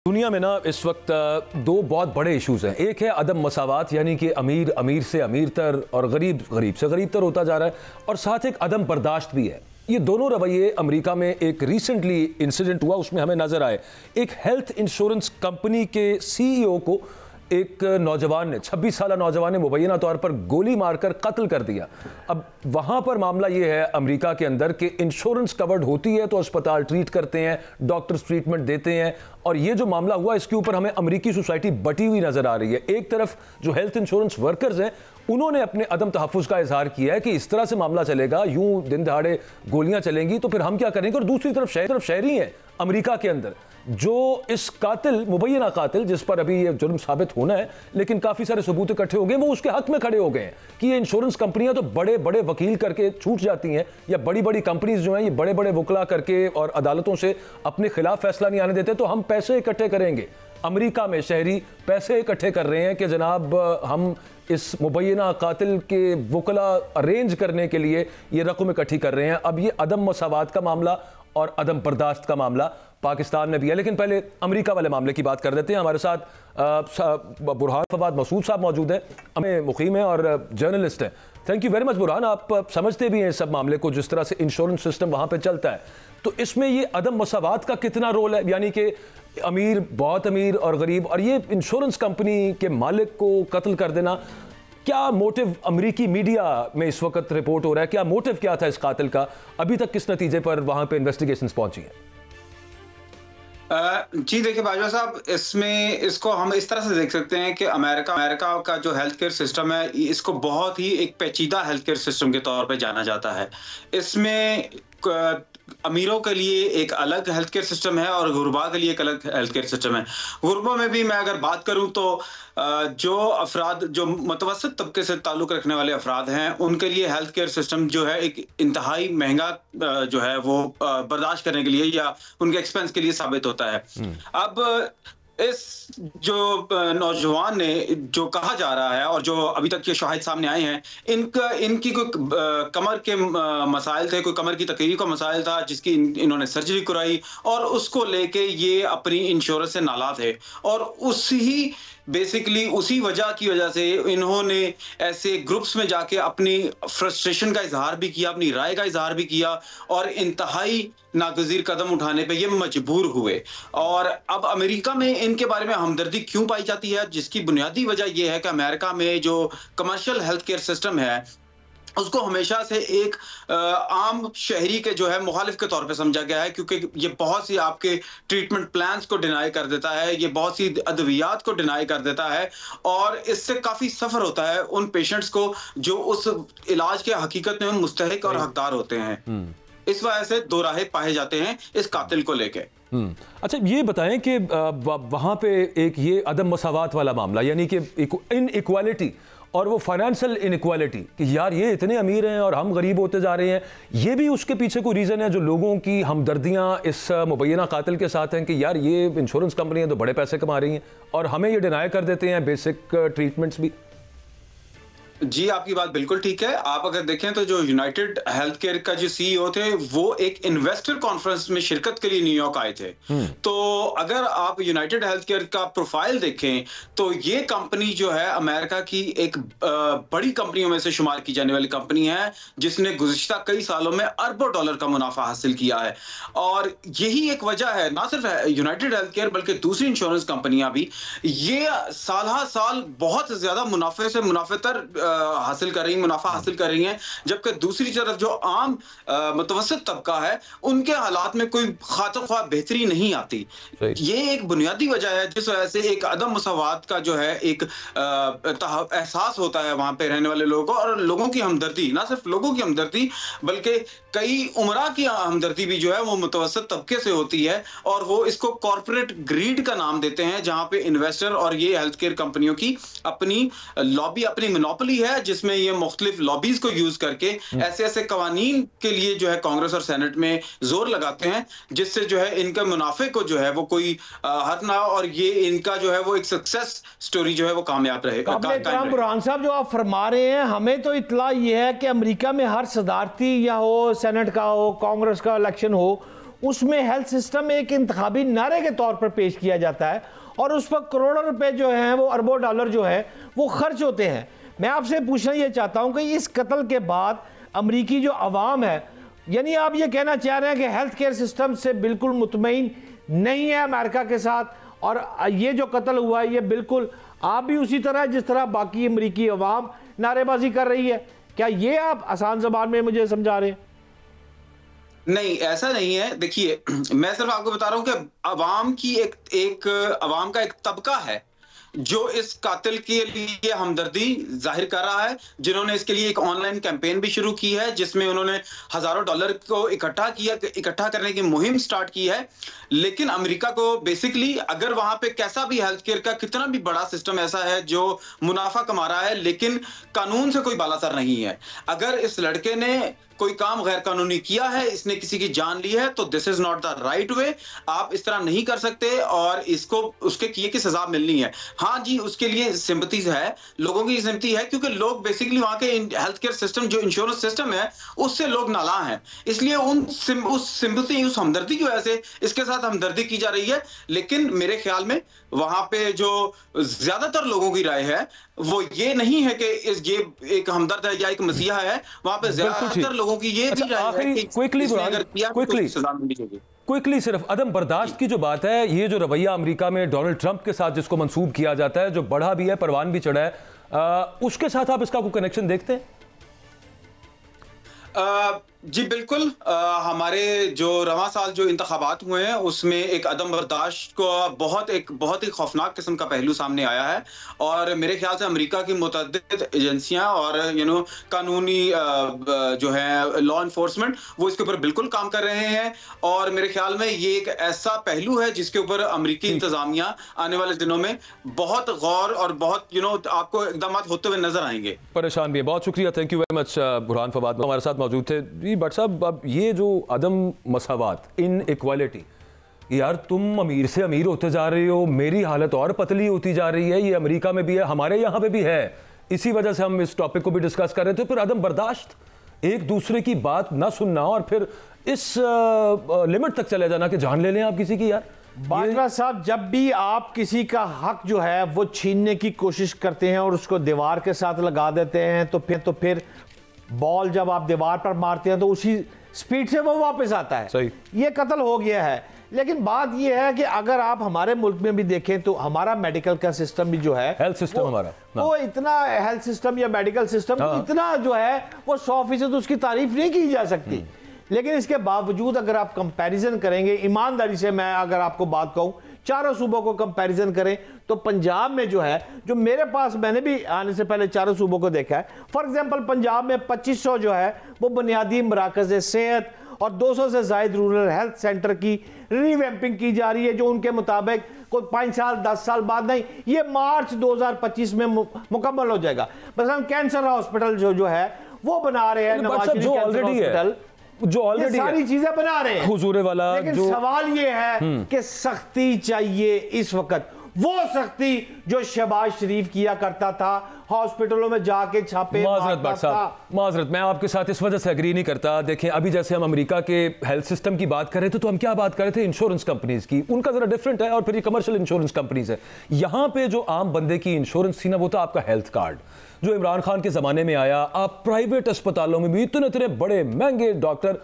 दुनिया में ना इस वक्त दो बहुत बड़े इश्यूज हैं। एक है अदम मसावात, यानी कि अमीर अमीर से अमीरतर और गरीब गरीब से गरीबतर होता जा रहा है, और साथ एक अदम बर्दाश्त भी है। ये दोनों रवैये अमेरिका में एक रिसेंटली इंसिडेंट हुआ, उसमें हमें नजर आए। एक हेल्थ इंश्योरेंस कंपनी के सीईओ को एक नौजवान ने, 26 साल नौजवान ने मुबैना तौर पर गोली मारकर कत्ल कर दिया। अब वहां पर मामला ये है अमेरिका के अंदर कि इंश्योरेंस कवर्ड होती है तो अस्पताल ट्रीट करते हैं, डॉक्टर्स ट्रीटमेंट देते हैं, और ये जो मामला हुआ इसके ऊपर हमें अमेरिकी सोसाइटी बटी हुई नजर आ रही है। एक तरफ जो हेल्थ इंश्योरेंस वर्कर्स हैं उन्होंने अपने अदम तहफ़्फ़ुज़ का इजहार किया है कि इस तरह से मामला चलेगा, यूं दिन दहाड़े गोलियां चलेंगी तो फिर हम क्या करेंगे। और दूसरी तरफ शहरी हैं अमेरिका के अंदर जो इस कातिल, मुबैना कातिल जिस पर अभी ये जुर्म साबित होना है लेकिन काफी सारे सबूत इकट्ठे हो गए, वो उसके हक में खड़े हो गए हैं कि ये इंश्योरेंस कंपनियां तो बड़े बड़े वकील करके छूट जाती हैं, या बड़ी बड़ी कंपनीज जो हैं ये बड़े बड़े वकला करके और अदालतों से अपने खिलाफ फैसला नहीं आने देते, तो हम पैसे इकट्ठे करेंगे। अमेरिका में शहरी पैसे इकट्ठे कर रहे हैं कि जनाब हम इस मुबैना कातिल के वकला अरेंज करने के लिए ये रकम इकट्ठी कर रहे हैं। अब ये अदम मसावात का मामला और अदम बर्दाश्त का मामला पाकिस्तान में भी है, लेकिन पहले अमेरिका वाले मामले की बात कर देते हैं। हमारे साथ बुरहान फवाद मसूद साहब मौजूद हैं, हमें मुकीम हैं और जर्नलिस्ट हैं। Thank you very much Burhan, आप समझते भी हैं इस सब मामले को, जिस तरह से इंश्योरेंस सिस्टम वहाँ पे चलता है। तो इसमें ये अदम मसावात का कितना रोल है, यानी कि अमीर, बहुत अमीर और गरीब, और ये इंश्योरेंस कंपनी के मालिक को कत्ल कर देना, क्या मोटिव अमेरिकी मीडिया में इस वक्त रिपोर्ट हो रहा है, क्या मोटिव क्या था इस कातिल का, अभी तक किस नतीजे पर वहां पे इन्वेस्टिगेशंस पहुंची है? जी देखिए बाजवा साहब, इसको हम इस तरह से देख सकते हैं कि अमेरिका का जो हेल्थ केयर सिस्टम है इसको बहुत ही एक पेचीदा हेल्थ केयर सिस्टम के तौर पे जाना जाता है। इसमें अमीरों के लिए एक अलग हेल्थ केयर सिस्टम है और गुरबा के लिए एक अलग हेल्थ केयर सिस्टम है। गुरबा में भी मैं अगर बात करूं तो जो अफराद जो मुतवस्सित तबके से ताल्लुक रखने वाले अफराद हैं उनके लिए हेल्थ केयर सिस्टम जो है एक इंतहाई महंगा जो है वो बर्दाश्त करने के लिए या उनके एक्सपेंस के लिए साबित होता है। अब इस जो नौजवान ने जो कहा जा रहा है और जो अभी तक के शवाहिद सामने आए हैं, इनकी कोई कमर के मसाइल थे, कोई कमर की तकलीफ का मसाइल था जिसकी इन्होंने सर्जरी कराई और उसको लेके ये अपनी इंश्योरेंस से नाला थे, और उसी वजह से इन्होंने ऐसे ग्रुप्स में जाके अपनी फ्रस्ट्रेशन का इजहार भी किया, अपनी राय का इजहार भी किया, और इंतहाई नागजीर कदम उठाने पे ये मजबूर हुए। और अब अमेरिका में इनके बारे में हमदर्दी क्यों पाई जाती है, जिसकी बुनियादी वजह यह है कि अमेरिका में जो कमर्शियल हेल्थ केयर सिस्टम है उसको हमेशा से एक आम शहरी के जो है मुखालिफ के तौर पे समझा गया है, क्योंकि ये बहुत सी आपके ट्रीटमेंट प्लान्स को डिनाई कर देता है, ये बहुत सी अद्वियात को डिनाई कर देता है, और इससे काफी सफर होता है उन पेशेंट्स को जो उस इलाज के हकीकत में मुस्तहिक और हकदार होते हैं। इस वजह से दो राहें पाए जाते हैं इस कातिल को लेके। अच्छा, ये बताएं कि वहां पे एक ये अदम मसावात वाला मामला, यानी कि इनइक्वालिटी और वो फाइनेंशियल इनइक्वालिटी, कि यार ये इतने अमीर हैं और हम गरीब होते जा रहे हैं, ये भी उसके पीछे कोई रीज़न है जो लोगों की हमदर्दियां इस मुबैना कातिल के साथ हैं कि यार ये इंश्योरेंस कंपनियां तो बड़े पैसे कमा रही हैं और हमें ये डिनाई कर देते हैं बेसिक ट्रीटमेंट्स भी। जी आपकी बात बिल्कुल ठीक है। आप अगर देखें तो जो यूनाइटेड हेल्थ केयर का जो सीईओ थे वो एक इन्वेस्टर कॉन्फ्रेंस में शिरकत के लिए न्यूयॉर्क आए थे। तो अगर आप यूनाइटेड हेल्थ केयर का प्रोफाइल देखें तो ये कंपनी जो है अमेरिका की एक बड़ी कंपनियों में से शुमार की जाने वाली कंपनी है, जिसने गुज़िश्ता कई सालों में अरबों डॉलर का मुनाफा हासिल किया है। और यही एक वजह है, ना सिर्फ यूनाइटेड हेल्थ केयर बल्कि दूसरी इंश्योरेंस कंपनियां भी ये साल बहुत ज्यादा मुनाफेतर हासिल कर रही, मुनाफा हासिल कर रही हैं, जबकि दूसरी तरफ जो आम मुतवस्सित तबका है उनके हालात में कोई खातिर बेहतरी नहीं आती। ये एक बुनियादी वजह है जिस वजह से एक अदम मसावात का जो है एक एहसास होता है वहां पे रहने वाले लोगों को, और लोगों की हमदर्दी, ना सिर्फ लोगों की हमदर्दी बल्कि कई उमरा की हमदर्दी भी जो है वो मुतवस्सित तबके से होती है, और वो इसको कॉर्पोरेट ग्रीड का नाम देते हैं, जहां पे इन्वेस्टर और ये हेल्थ केयर कंपनियों की अपनी लॉबी, अपनी मोनोपोली है, जिसमें ये मुख्तलिफ लॉबीज को यूज करके ऐसे कवानीन के लिए जो है कांग्रेस और सेनेट में जोर लगाते हैं, जिससे जो है इनके मुनाफे को जो है वो कोई हद ना, और ये इनका जो है वो एक सक्सेस स्टोरी जो है वो कामयाब रहे। बुरहान साहब, जो आप फरमा रहे हैं, हमें तो इत्तला ये है कि अमेरिका में हर सदारती या हो, सेनेट का हो, कांग्रेस का इलेक्शन हो, उसमें हेल्थ सिस्टम एक इंतखाबी नारे के तौर पर पेश किया जाता है और उस पर करोड़ों रुपए जो हैं वो अरबों डॉलर जो है वो खर्च होते हैं। मैं आपसे पूछना ये चाहता हूं कि इस कत्ल के बाद अमरीकी जो अवाम है, यानी आप ये कहना चाह रहे हैं कि हेल्थ केयर सिस्टम से बिल्कुल मुतमईन नहीं है अमेरिका के साथ, और ये जो कत्ल हुआ है ये बिल्कुल आप भी उसी तरह जिस तरह बाकी अमरीकी अवाम नारेबाजी कर रही है? क्या ये आप आसान ज़बान में मुझे समझा रहे हैं? नहीं, ऐसा नहीं है। देखिए, मैं सिर्फ आपको बता रहा हूं कि अवाम की एक अवाम का एक तबका है जो इस कातिल के लिए हमदर्दी जाहिर कर रहा है, जिन्होंने इसके लिए एक ऑनलाइन कैंपेन भी शुरू की है जिसमें उन्होंने हजारों डॉलर को इकट्ठा करने की मुहिम स्टार्ट की है। लेकिन अमेरिका को बेसिकली अगर वहां पे कैसा भी हेल्थ केयर का कितना भी बड़ा सिस्टम ऐसा है जो मुनाफा कमा रहा है लेकिन कानून से कोई बालासर नहीं है, अगर इस लड़के ने कोई काम गैर कानूनी किया है, इसने किसी की जान ली है, तो this is not the right way. आप इस तरह नहीं कर सकते और इसको उसके किए की सजा मिलनी है। हाँ जी, उसके लिए सिंपैथीज है, लोगों की सिंपैथी है, क्योंकि लोग बेसिकली वहां के हेल्थ केयर सिस्टम जो इंश्योरेंस सिस्टम है उससे लोग नाला हैं, इसलिए उस सिंपैथी उस हमदर्दी की वजह से इसके साथ हमदर्दी की जा रही है। लेकिन मेरे ख्याल में वहां पे जो ज्यादातर लोगों की राय है वो ये नहीं है कि ये एक हमदर्द है या एक मसीहा है, वहां पे ज्यादातर लोगों की ये भी राय है कि क्विकली सिर्फ अदम बर्दाश्त की जो बात है, ये जो रवैया अमेरिका में डोनाल्ड ट्रंप के साथ जिसको मंसूब किया जाता है, जो बढ़ा भी है परवान भी चढ़ा है, उसके साथ आप इसका कोई कनेक्शन देखते हैं? जी बिल्कुल। हमारे जो रवां साल जो इंतखाबात हुए हैं उसमें एक अदम बर्दाश्त को बहुत ही खौफनाक किस्म का पहलू सामने आया है, और मेरे ख्याल से अमेरिका की मुतअद्दिद एजेंसियां और कानूनी जो है लॉ इन्फोर्समेंट वो इसके ऊपर बिल्कुल काम कर रहे हैं, और मेरे ख्याल में ये एक ऐसा पहलू है जिसके ऊपर अमेरिकी इंतजामिया आने वाले दिनों में बहुत गौर और बहुत आपको इकदाम होते हुए नजर आएंगे। परेशान भी है। बहुत शुक्रिया, thank you very much Burhan Fawad हमारे साथ मौजूद थे। बट साहब, अब ये जो अदम मसावात, इन इक्वालिटी, यार तुम अमीर से अमीर होते जा रहे हो, मेरी हालत और पतली होती जा रही है, ये अमेरिका में भी है, हमारे यहाँ पे भी है, इसी वजह से हम इस टॉपिक को भी डिस्कस कर रहे थे। फिर अदम बर्दाश्त, एक दूसरे की बात ना सुनना और फिर इस लिमिट तक चले जाना कि जान ले लें आप किसी की। यार बाजवा साहब, जब भी आप किसी का हक जो है वो छीनने की कोशिश करते हैं और उसको दीवार के साथ लगा देते हैं, तो फिर बॉल जब आप दीवार पर मारते हैं तो उसी स्पीड से वो वापस आता है। सही। ये कत्ल हो गया है। लेकिन बात ये है कि अगर आप हमारे मुल्क में भी देखें तो हमारा मेडिकल का सिस्टम भी जो है, हेल्थ सिस्टम हमारा, वो इतना हेल्थ सिस्टम या मेडिकल सिस्टम इतना जो है वो 100% उसकी तारीफ नहीं की जा सकती। लेकिन इसके बावजूद अगर आप कंपैरिजन करेंगे, ईमानदारी से मैं अगर आपको बात कहूं, चारों सूबों को कंपैरिजन करें तो पंजाब में जो है, जो मेरे पास, मैंने भी आने से पहले चारों सूबों को देखा है, फॉर एग्जांपल पंजाब में 2500 जो है वो बुनियादी मराकज़ सेहत और 200 से ज़ायद रूरल हेल्थ सेंटर की रीवैम्पिंग की जा रही है, जो उनके मुताबिक कोई 5 साल 10 साल बाद नहीं, ये मार्च 2025 में मुकम्मल हो जाएगा। बस हम कैंसर हॉस्पिटल जो है वो बना रहे हैं, नवाज शरीफ कैंसर हॉस्पिटल, जो ऑलरेडी सारी चीजें बना रहे हैं हुजूरे वाला। लेकिन सवाल ये है कि सख्ती चाहिए इस वक्त, वो सख्ती जो शहबाज शरीफ किया करता था, हॉस्पिटलों में जाके छापे मारता था। माजरत, मैं आपके साथ इस वजह से एग्री नहीं करता। देखें, अभी जैसे हम अमेरिका के हेल्थ सिस्टम की बात कर रहे थे तो हम क्या बात कर रहे थे, इंश्योरेंस कंपनीज की, उनका जरा डिफरेंट है, और फिर ये कमर्शियल इंश्योरेंस कंपनीज है। यहाँ पे जो आम बंदे की इंश्योरेंस थी ना, वो था आपका हेल्थ कार्ड, जो इमरान खान के जमाने में आया। आप प्राइवेट अस्पतालों में भी इतने बड़े महंगे डॉक्टर,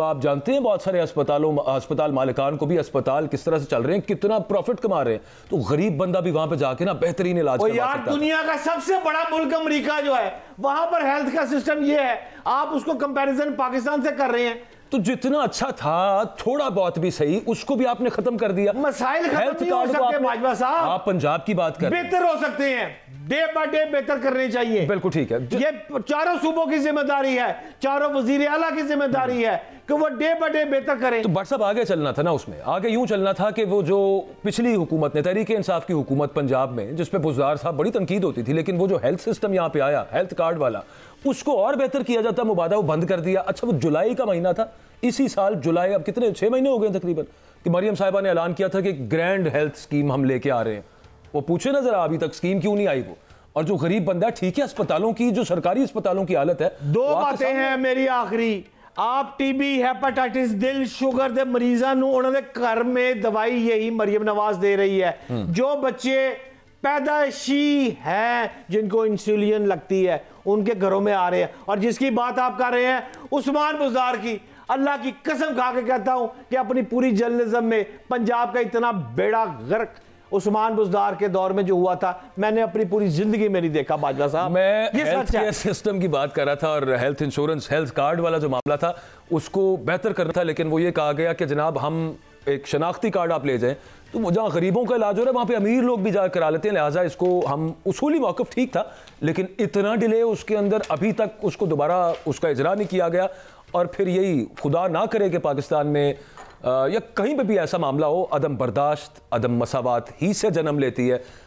आप जानते हैं बहुत सारे अस्पताल मालिकान को भी अस्पताल किस तरह से चल रहे हैं, कितना प्रॉफिट कमा रहे हैं, तो गरीब बंदा भी वहां पे जाके ना बेहतरीन इलाज करवा सकता है। दुनिया का सबसे बड़ा मुल्क अमेरिका जो है, वहां पर हेल्थ का सिस्टम ये है, आप उसको कंपैरिजन पाकिस्तान से कर रहे हैं। तो जितना अच्छा था, थोड़ा बहुत भी सही, उसको भी आपने खत्म कर दिया। मसाइल खत्म नहीं हो सकते बाजवा साहब। आप पंजाब की बात कर, बेहतर हो सकते हैं, डे बाय डे बेहतर करने चाहिए। बिल्कुल ठीक है। ये चारों सूबों की जिम्मेदारी है, चारों वजीर आला की जिम्मेदारी है कि वो डे बाय डे बेहतर करें। तो बट साहब, आगे चलना था ना, उसमें आगे यूं चलना था कि वो जो पिछली हुकूमत ने, तहरीक इंसाफ की हुकूमत पंजाब में, जिसपे बुज़दार साहब बड़ी तनकीद होती थी, लेकिन वो जो हेल्थ सिस्टम यहाँ पे आया, हेल्थ कार्ड वाला, उसको और बेहतर किया जाता, मुबादा वो बंद कर दिया। अच्छा, वो जुलाई का महीना था, इसी साल जुलाई, अब कितने 6 महीने हो गए तकरीबन, कि मरियम साहिबा ने ऐलान किया था कि ग्रैंड हेल्थ स्कीम हम लेके आ रहे हैं। वो पूछे ना जरा, अभी तक स्कीम क्यों नहीं आई वो? और जो गरीब बंदा, ठीक है, अस्पतालों की, जो सरकारी अस्पतालों की हालत है, दो बातें हैं मेरी आखिरी। आप टीबी हेपेटाइटिस दिल शुगर ਦੇ ਮਰੀਜ਼ਾਂ ਨੂੰ ਉਹਨਾਂ ਦੇ ਘਰ में दवाई यही मरियम नवाज दे रही है। जो बच्चे पैदाइशी हैं जिनको इंसुलिन लगती है उनके घरों में आ रहे हैं। और जिसकी बात आप कर रहे हैं उस्मान बुज़दार की, अल्लाह की कसम खा के कहता हूं कि अपनी पूरी जर्नलिज्म में पंजाब का इतना बेड़ा गर्क उस्मान बुज़दार के दौर में जो हुआ था मैंने अपनी पूरी जिंदगी में नहीं देखा। बाजवा साहब, मैं ये हेल्थ सच है। केयर सिस्टम की बात कर रहा था और हेल्थ इंश्योरेंस हेल्थ कार्ड वाला जो मामला था उसको बेहतर करना था, लेकिन वो ये कहा गया कि जनाब हम एक शनाख्ती कार्ड आप ले जाएं तो जहाँ गरीबों का इलाज हो रहा है वहाँ पे अमीर लोग भी जा करा लेते हैं, लिहाजा इसको हम उसूली मौक़िफ़ ठीक था लेकिन इतना डिले उसके अंदर अभी तक उसको दोबारा उसका इजरा नहीं किया गया। और फिर यही खुदा ना करे कि पाकिस्तान में या कहीं पे भी ऐसा मामला हो, अदम बर्दाश्त अदम मसावात ही से जन्म लेती है।